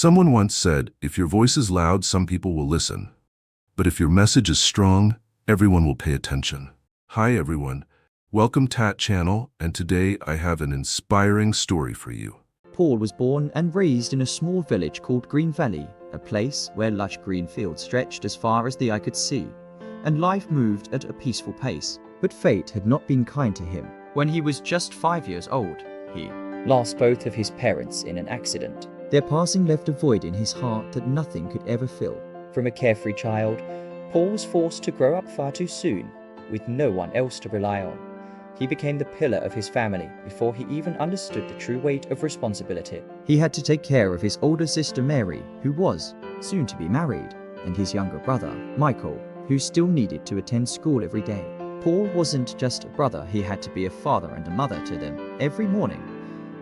Someone once said, if your voice is loud, some people will listen. But if your message is strong, everyone will pay attention. Hi everyone, welcome Tat Channel, and today I have an inspiring story for you. Paul was born and raised in a small village called Green Valley, a place where lush green fields stretched as far as the eye could see, and life moved at a peaceful pace. But fate had not been kind to him. When he was just 5 years old, he lost both of his parents in an accident. Their passing left a void in his heart that nothing could ever fill. From a carefree child, Paul was forced to grow up far too soon, with no one else to rely on. He became the pillar of his family before he even understood the true weight of responsibility. He had to take care of his older sister Mary, who was soon to be married, and his younger brother, Michael, who still needed to attend school every day. Paul wasn't just a brother, he had to be a father and a mother to them every morning.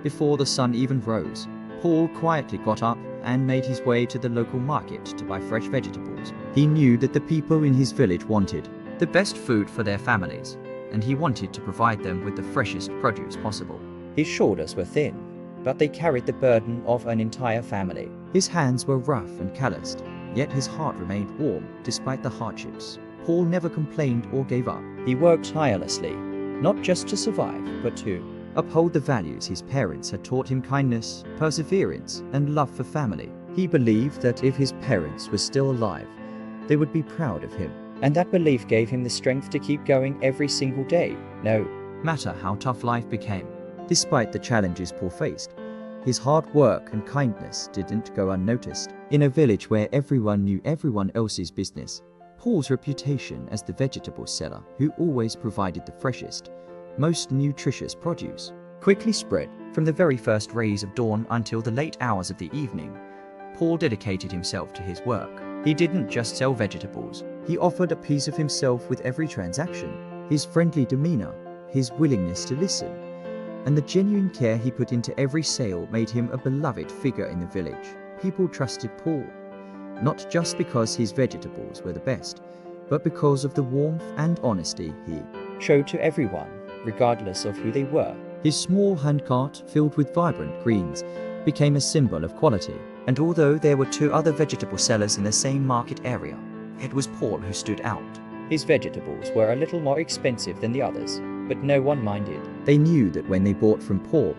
Before the sun even rose, Paul quietly got up and made his way to the local market to buy fresh vegetables. He knew that the people in his village wanted the best food for their families, and he wanted to provide them with the freshest produce possible. His shoulders were thin, but they carried the burden of an entire family. His hands were rough and calloused, yet his heart remained warm despite the hardships. Paul never complained or gave up. He worked tirelessly, not just to survive, but to uphold the values his parents had taught him: kindness, perseverance, and love for family. He believed that if his parents were still alive, they would be proud of him. And that belief gave him the strength to keep going every single day, no matter how tough life became. Despite the challenges Paul faced, his hard work and kindness didn't go unnoticed. In a village where everyone knew everyone else's business, Paul's reputation as the vegetable seller who always provided the freshest, most nutritious produce quickly spread. From the very first rays of dawn until the late hours of the evening, Paul dedicated himself to his work. He didn't just sell vegetables, he offered a piece of himself with every transaction. His friendly demeanor, his willingness to listen, and the genuine care he put into every sale made him a beloved figure in the village. People trusted Paul, not just because his vegetables were the best, but because of the warmth and honesty he showed to everyone, regardless of who they were. His small handcart filled with vibrant greens became a symbol of quality, and although there were 2 other vegetable sellers in the same market area, it was Paul who stood out. His vegetables were a little more expensive than the others, but no one minded. They knew that when they bought from Paul,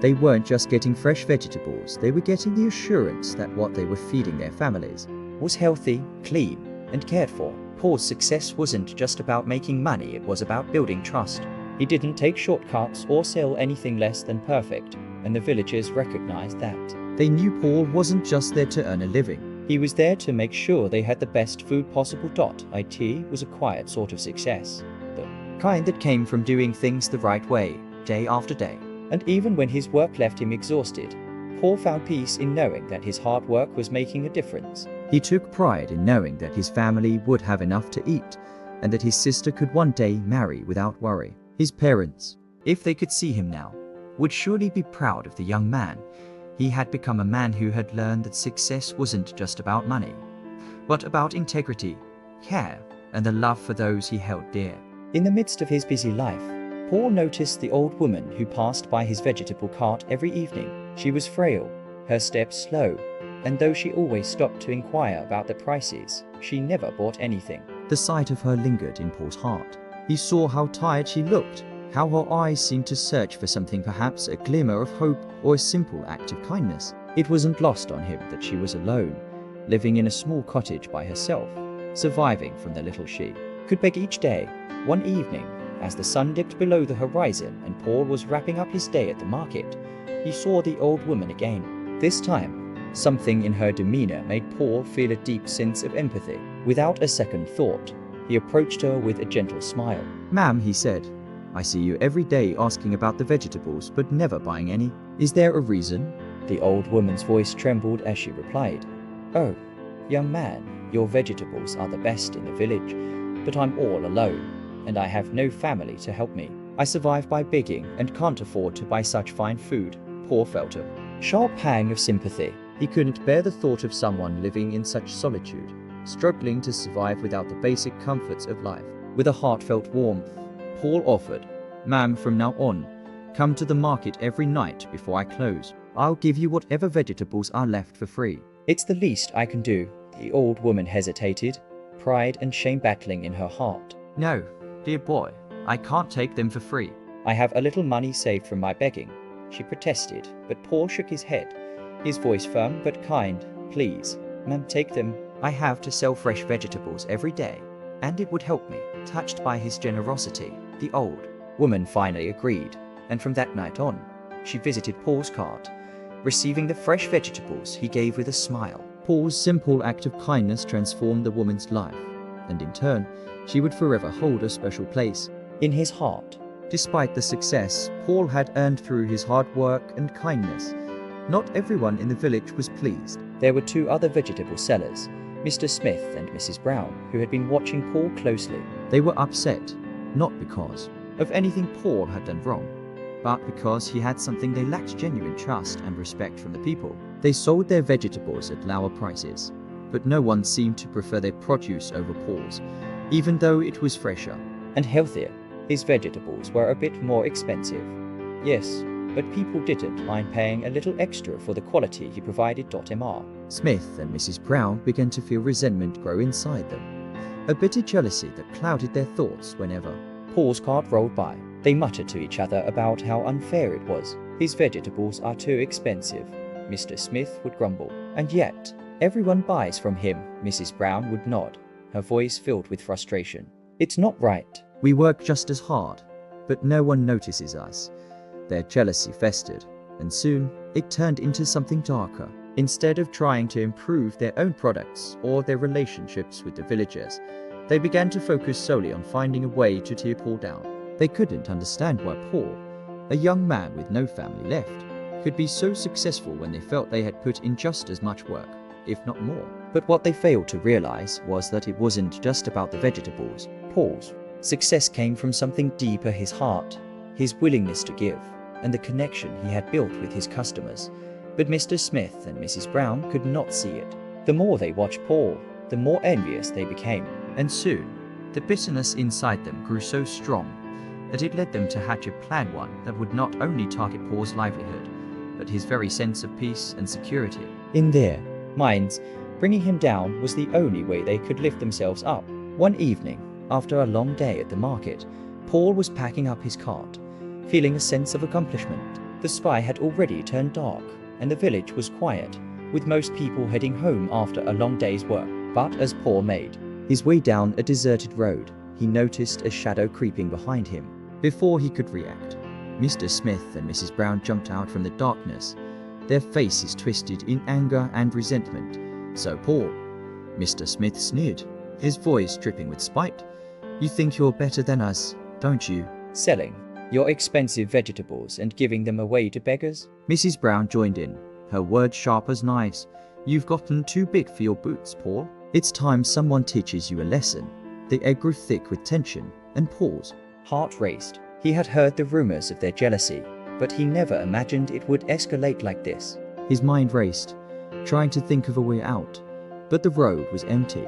they weren't just getting fresh vegetables, they were getting the assurance that what they were feeding their families was healthy, clean, and cared for. Paul's success wasn't just about making money, it was about building trust. He didn't take shortcuts or sell anything less than perfect, and the villagers recognized that. They knew Paul wasn't just there to earn a living. He was there to make sure they had the best food possible. It was a quiet sort of success, the kind that came from doing things the right way, day after day. And even when his work left him exhausted, Paul found peace in knowing that his hard work was making a difference. He took pride in knowing that his family would have enough to eat, and that his sister could one day marry without worry. His parents, if they could see him now, would surely be proud of the young man. He had become a man who had learned that success wasn't just about money, but about integrity, care, and the love for those he held dear. In the midst of his busy life, Paul noticed the old woman who passed by his vegetable cart every evening. She was frail, her steps slow, and though she always stopped to inquire about the prices, she never bought anything. The sight of her lingered in Paul's heart. He saw how tired she looked, how her eyes seemed to search for something, perhaps a glimmer of hope or a simple act of kindness. It wasn't lost on him that she was alone, living in a small cottage by herself, surviving from the little she could beg each day. One evening, as the sun dipped below the horizon and Paul was wrapping up his day at the market, he saw the old woman again. This time, something in her demeanor made Paul feel a deep sense of empathy. Without a second thought, he approached her with a gentle smile. "Ma'am," he said, "I see you every day asking about the vegetables, but never buying any. Is there a reason?" The old woman's voice trembled as she replied, "Oh, young man, your vegetables are the best in the village, but I'm all alone, and I have no family to help me. I survive by begging and can't afford to buy such fine food." Paul felt a sharp pang of sympathy. He couldn't bear the thought of someone living in such solitude, struggling to survive without the basic comforts of life. With a heartfelt warmth, Paul offered, "Ma'am, from now on, come to the market every night before I close. I'll give you whatever vegetables are left for free. It's the least I can do. The old woman hesitated, pride and shame battling in her heart. No, dear boy, I can't take them for free. I have a little money saved from my begging, she protested, but Paul shook his head, his voice firm but kind. Please, ma'am, take them. I have to sell fresh vegetables every day, and it would help me. Touched by his generosity, the old Woman finally agreed, and from that night on, she visited Paul's cart, receiving the fresh vegetables he gave with a smile. Paul's simple act of kindness transformed the woman's life, and in turn, she would forever hold a special place In his heart, despite the success Paul had earned through his hard work and kindness. Not everyone in the village was pleased. there were two other vegetable sellers, Mr. Smith and Mrs. Brown, who had been watching Paul closely. They were upset, not because of anything Paul had done wrong, but because he had something they lacked: genuine trust and respect from the people. They sold their vegetables at lower prices, but no one seemed to prefer their produce over Paul's, even though it was fresher And healthier. His vegetables were a bit more expensive. Yes, but people didn't mind paying a little extra for the quality he provided. Mr. Smith and Mrs. Brown began to feel resentment grow inside them, a bitter jealousy that clouded their thoughts whenever Paul's cart rolled by. They muttered to each other about how unfair it was. His vegetables are too expensive, Mr. Smith would grumble. And yet, everyone buys from him, Mrs. Brown would nod, her voice filled with frustration. It's not right. we work just as hard, but no one notices us. Their jealousy festered, and soon it turned into something darker. Instead of trying to improve their own products or their relationships with the villagers, they began to focus solely on finding a way to tear Paul down. They couldn't understand why Paul, a young man with no family left, could be so successful when they felt they had put in just as much work, if not more. But what they failed to realize was that it wasn't just about the vegetables. Paul's success came from something deeper: his heart, his willingness to give, and the connection he had built with his customers. But Mr. Smith and Mrs. Brown could not see it. The more they watched Paul, the more envious they became. And soon, the bitterness inside them grew so strong that it led them to hatch a plan, one that would not only target Paul's livelihood, but his very sense of peace and security. In their minds, bringing him down was the only way they could lift themselves up. One evening, after a long day at the market, Paul was packing up his cart, feeling a sense of accomplishment. The sky had already turned dark, and the village was quiet, with most people heading home after a long day's work. But as Paul made his way down a deserted road, he noticed a shadow creeping behind him. Before he could react, Mr. Smith and Mrs. Brown jumped out from the darkness, their faces twisted in anger and resentment. So Paul, Mr. Smith sneered, his voice dripping with spite. You think you're better than us, don't you? selling your expensive vegetables and giving them away to beggars? Mrs. Brown joined in, her words sharp as knives. You've gotten too big for your boots, Paul. It's time someone teaches you a lesson. The air grew thick with tension, and Paul's heart raced. He had heard the rumors of their jealousy, but he never imagined it would escalate like this. His mind raced, trying to think of a way out. But the road was empty,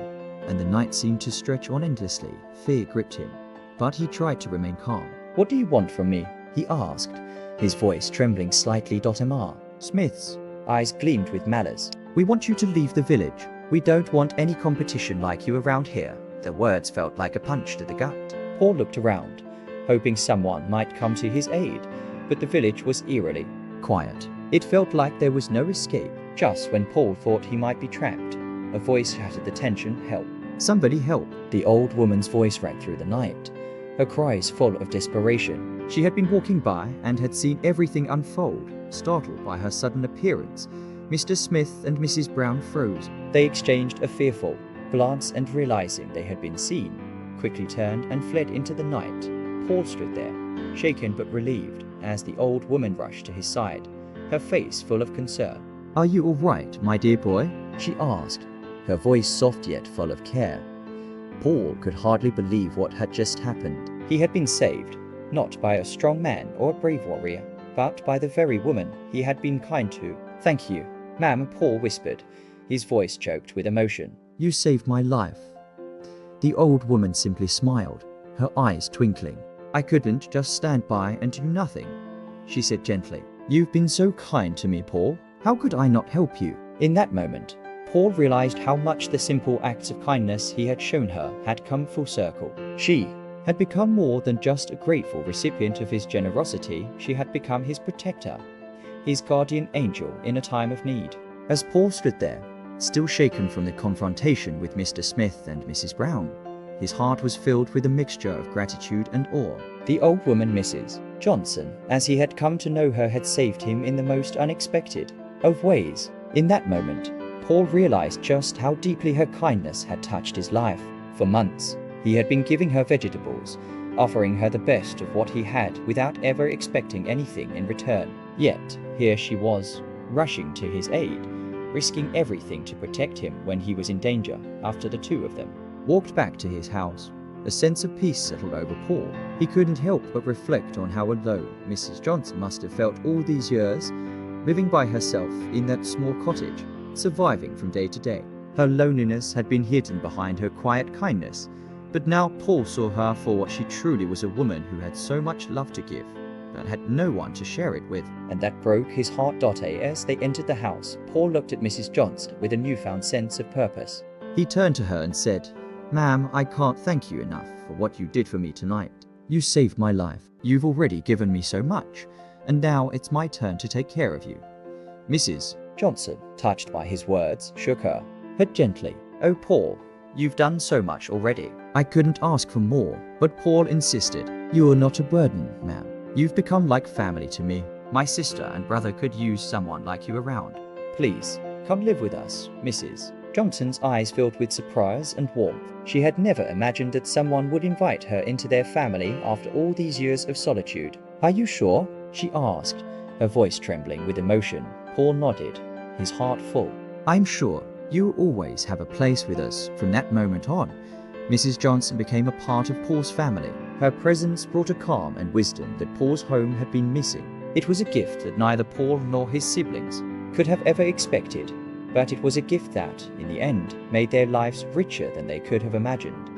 and the night seemed to stretch on endlessly. Fear gripped him, but he tried to remain calm. What do you want from me? He asked, his voice trembling slightly. Mr. Smith's eyes gleamed with malice. We want you to leave the village. We don't want any competition like you around here. The words felt like a punch to the gut. Paul looked around, hoping someone might come to his aid, but the village was eerily quiet. It felt like there was no escape. Just when Paul thought he might be trapped, a voice shattered the tension. Help! Somebody help! The old woman's voice rang through the night, her cries full of desperation. She had been walking by and had seen everything unfold. Startled by her sudden appearance, Mr. Smith and Mrs. Brown froze. They exchanged a fearful glance and, realizing they had been seen, quickly turned and fled into the night. Paul stood there, shaken but relieved, as the old woman rushed to his side, her face full of concern. Are you all right, my dear boy? She asked, her voice soft yet full of care. Paul could hardly believe what had just happened. He had been saved, not by a strong man or a brave warrior, but by the very woman he had been kind to. Thank you, ma'am, Paul whispered, his voice choked with emotion. You saved my life. The old woman simply smiled, her eyes twinkling. I couldn't just stand by and do nothing, she said gently. You've been so kind to me, Paul. How could I not help you? In that moment, Paul realized how much the simple acts of kindness he had shown her had come full circle. She had become more than just a grateful recipient of his generosity, she had become his protector, his guardian angel in a time of need. As Paul stood there, still shaken from the confrontation with Mr. Smith and Mrs. Brown, his heart was filled with a mixture of gratitude and awe. The old woman, Mrs. Johnson, as he had come to know her, had saved him in the most unexpected of ways. In that moment, Paul realized just how deeply her kindness had touched his life. For months, he had been giving her vegetables, offering her the best of what he had without ever expecting anything in return. Yet, here she was, rushing to his aid, risking everything to protect him when he was in danger. After the two of them walked back to his house, a sense of peace settled over Paul. He couldn't help but reflect on how alone Mrs. Johnson must have felt all these years, living by herself in that small cottage, surviving from day to day. Her loneliness had been hidden behind her quiet kindness, but now Paul saw her for what she truly was, a woman who had so much love to give, but had no one to share it with. And that broke his heart. As they entered the house, Paul looked at Mrs. Johnson with a newfound sense of purpose. He turned to her and said, "Ma'am, I can't thank you enough for what you did for me tonight. You saved my life. You've already given me so much, and now it's my turn to take care of you." Mrs. Johnson, touched by his words, shook her head gently. "Oh, Paul, you've done so much already." I couldn't ask for more, but Paul insisted. "You are not a burden, ma'am. You've become like family to me. My sister and brother could use someone like you around. Please, come live with us." Mrs. Johnson's eyes filled with surprise and warmth. She had never imagined that someone would invite her into their family after all these years of solitude. "Are you sure?" she asked, her voice trembling with emotion. Paul nodded, his heart full. "I'm sure. You will always have a place with us." From that moment on, Mrs. Johnson became a part of Paul's family. Her presence brought a calm and wisdom that Paul's home had been missing. It was a gift that neither Paul nor his siblings could have ever expected, but it was a gift that, in the end, made their lives richer than they could have imagined.